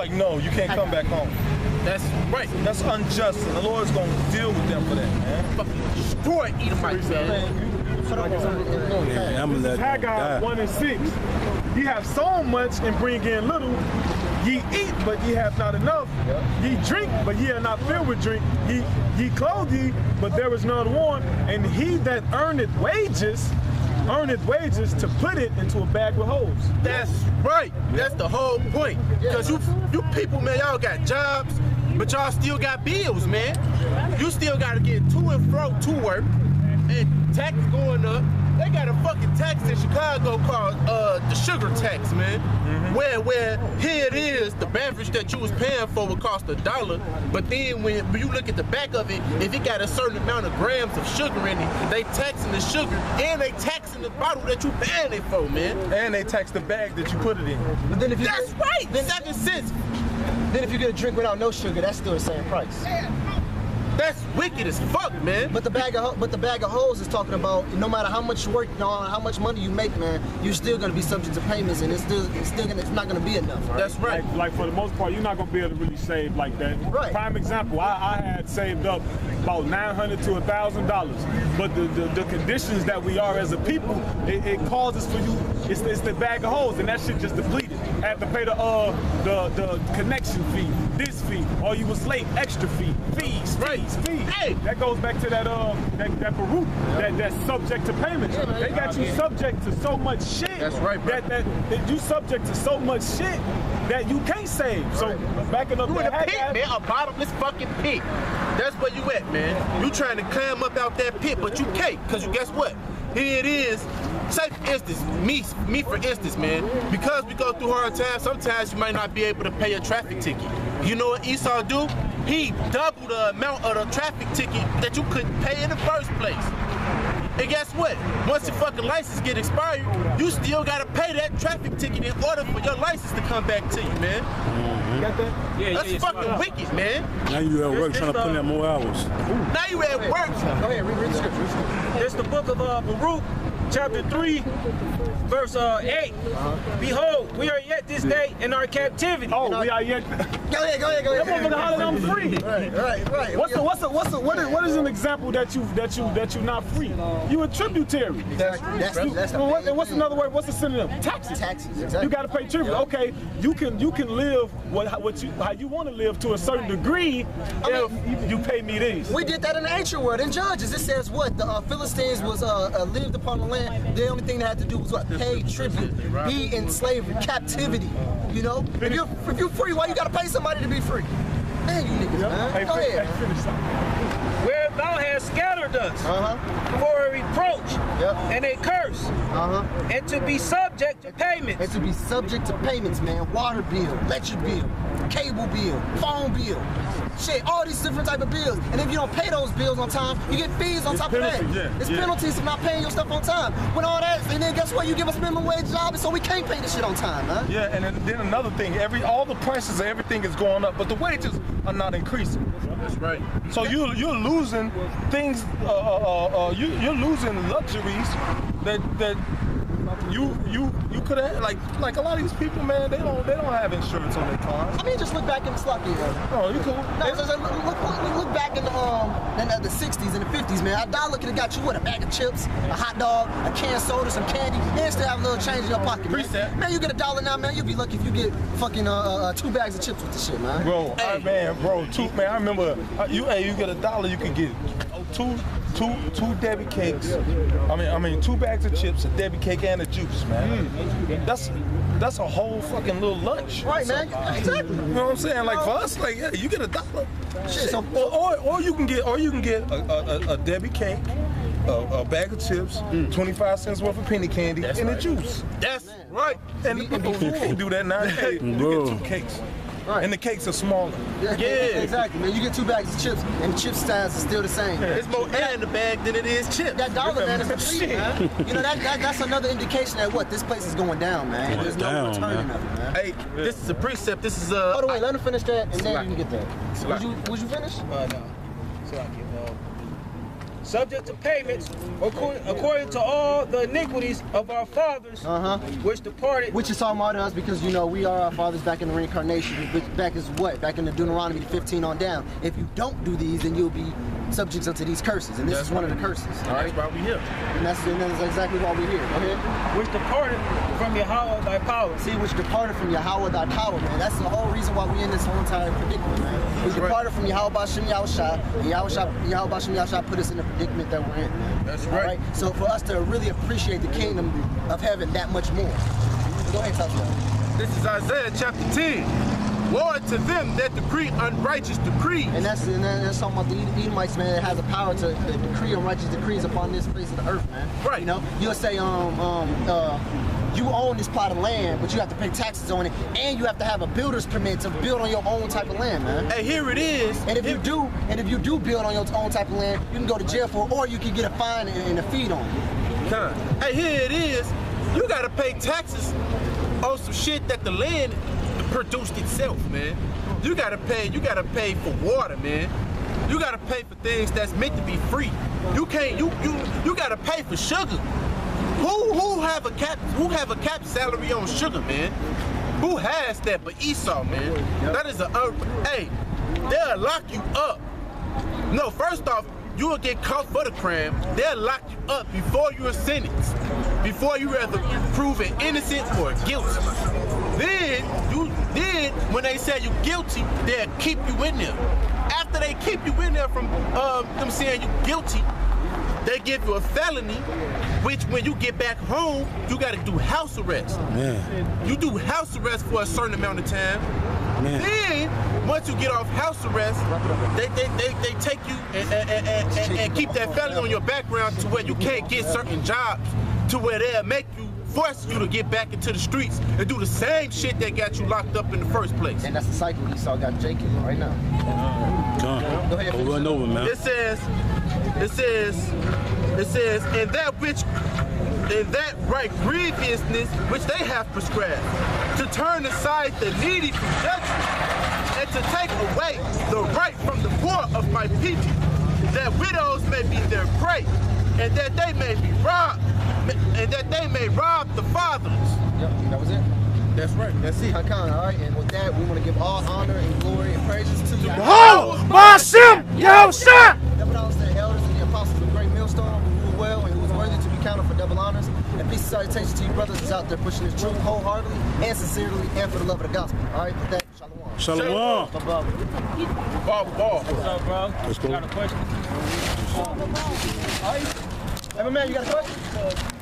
like, no, you can't come back home. That's right. That's unjust, and the Lord's gonna deal with them for that, man. Fucking destroy Edomites, man. Yeah, I'm gonna let Haggai 1:6. Ye have sown much and bring in little. Ye eat, but ye have not enough. Ye drink, but ye are not filled with drink. Ye clothe ye, but there is none warm. And he that earneth wages to put it into a bag with holes. That's right. That's the whole point. Because you people, man, y'all got jobs, but y'all still got bills, man. You still got to get to and fro to work, and tax going up. They got a fucking tax in Chicago called the sugar tax, man. Where here it is, the beverage that you was paying for would cost $1, but then when you look at the back of it, if it got a certain amount of grams of sugar in it, they taxing the sugar and they taxing the bottle that you paying it for, man. And they tax the bag that you put it in. But then if you That's right. 7 cents. Then if you get a drink without no sugar, that's still the same price. That's wicked as fuck, man. But the bag of holes is talking about no matter how much work, how much money you make, man, you're still gonna be subject to payments, and it's not gonna be enough. Right? That's right. Like for the most part, you're not gonna be able to really save like that. Right. Prime example, I had saved up about $900 to $1,000, but the conditions that we are as a people, it causes for you. It's the bag of holes, and that shit just depleted. I had to pay the connection fee, this fee, or you was late, extra fee, fees. Hey, that goes back to that Baruch, that's subject to payment. They got you subject to so much shit. That's right, bro. That you subject to so much shit that you can't save. So backing up you in that a pit, man, a bottomless fucking pit. That's where you at, man. You trying to climb up out that pit, but you can't, because you guess what? Here it is. Say for instance, me for instance, man, because we go through hard times, sometimes you might not be able to pay a traffic ticket. You know what Esau do? He doubled the amount of the traffic ticket that you couldn't pay in the first place. And guess what? Once your fucking license get expired, you still gotta pay that traffic ticket in order for your license to come back to you, man. You got that? That's fucking wicked, man. Now you at work trying to put in more hours. Now you at work. Go ahead, read the scripture. It's the book of Baruch, chapter 3, verse 8. Behold, we are yet this day in our captivity. Oh, we are yet. Go ahead. That motherfucker hollered, I'm free. Right. What is an example that you not free? You a tributary. That's What's another word? What's the synonym? Taxes. Exactly. You got to pay tribute. Okay, you can live how you want to live to a certain degree if you pay me this. We did that in the ancient world. In Judges, it says what? The Philistines was lived upon the land. The only thing they had to do was what? Pay tribute. Be in slavery, captivity. You know? If you're free, why you gotta pay somebody to be free? Man, you niggas, man. Go ahead. Where thou hast scattered us for a reproach and a curse, and to be subject to payments. And to be subject to payments, man. Water bill, electric bill, cable bill, phone bill, shit, all these different type of bills. And if you don't pay those bills on time, you get fees on top of that. It's penalties for not paying your stuff on time. When all that, and then guess what? You give us minimum wage jobs, so we can't pay this shit on time, man. Yeah, and then another thing, all the prices of everything is going up, but the wages are not increasing. That's right. So you're losing things. You're losing luxuries that you could have. Like a lot of these people, man, they don't have insurance on their cars. I mean, just look back in the slot era. Oh, you cool? No, look back in the 60s and the 50s, man. $1 could have got you what, a bag of chips, a hot dog, a can of soda, some candy, and still have a little change in your pocket. Man, you get $1 now, man. You'll be lucky if you get fucking 2 bags of chips with the shit, man. Bro, I remember you get $1, you can get two Debbie cakes. I mean 2 bags of chips, a Debbie cake, and a juice, man. That's a whole fucking little lunch. Right, man. Exactly. You know what I'm saying? Like for us, like yeah, you get $1. Shit, so, or you can get a Debbie cake, a bag of chips, 25 cents worth of penny candy, and a juice. That's right. And you can do that now. Hey, you get 2 cakes. Right. And the cakes are smaller. Yeah, exactly, man. You get 2 bags of chips, and the chip size is still the same. There's more air in the bag than it is chips. That $1, man, is a treat, man. You know, that's another indication that what this place is going down, man. There's no returning of it, man. Hey, this is a precept. This is By the way, let him finish that, and then you can get that. Would you finish? No. So I can. subject to payments according to all the iniquities of our fathers, which departed. Which is talking about us because, you know, we are our fathers back in the reincarnation. Back is what? Back in the Deuteronomy 15 on down. If you don't do these, then you'll be subject unto these curses. And this is one of the curses. All right? That's why we here. And that's exactly why we're here. Go ahead. Which departed from Yahweh thy power. See, which departed from Yahweh thy power, man. That's the whole reason why we're in this whole entire predicament, man. We departed from Yahweh Bashem Yahushua, and Yahweh Bashem Yahushua put us in the predicament that we're in. That's right. So for us to really appreciate the kingdom of heaven that much more. Go ahead, talk to us. This is Isaiah chapter 10. Woe to them that decree unrighteous decrees. And that's talking about the Edomites, man, that has the power to decree unrighteous decrees upon this face of the earth, man. Right. You know, you'll say, you own this plot of land, but you have to pay taxes on it, and you have to have a builder's permit to build on your own type of land, man. Hey, here it is. And if you do build on your own type of land, you can go to jail for it, or you can get a fine and a feed on it. Hey, here it is. You gotta pay taxes on some shit that the land produced itself, man. You gotta pay for water, man. You gotta pay for things that's meant to be free. You can't. You gotta pay for sugar. Who have a cap salary on sugar, man? Who has that but Esau, man? That is hey, they'll lock you up. No, first off, you will get caught for the crime. They'll lock you up before you are sentenced, before you either proven innocent or guilty. Then when they say you're guilty, they'll keep you in there. After they keep you in there from them saying you're guilty, they give you a felony, which when you get back home, you gotta do house arrest. Man. You do house arrest for a certain amount of time. Man. Then, once you get off house arrest, they take you and keep that felony on your background to where you can't get certain jobs, to where they'll force you to get back into the streets and do the same shit that got you locked up in the first place. And that's the cycle Esau got Jacob in right now. Go ahead. Over and over, man. It says, in that right grievousness which they have prescribed, to turn aside the needy from judgment, and to take away the right from the poor of my people, that widows may be their prey, and that they may be robbed, and that they may rob the fatherless. Yep, that was it. That's right. That's it. All right, and with that, we want to give all honor and glory and praises to Yahweh. Bashem Yahushua. Double honors to the elders and the apostles of the great millstone who ruled well and who was worthy to be counted for double honors. And peace and salutations to you brothers who's out there pushing this truth wholeheartedly and sincerely and for the love of the gospel. All right, with that, shalom. Shalom. Ball. What's up, bro? Let's go. Got a question? Hey, man, you got a question?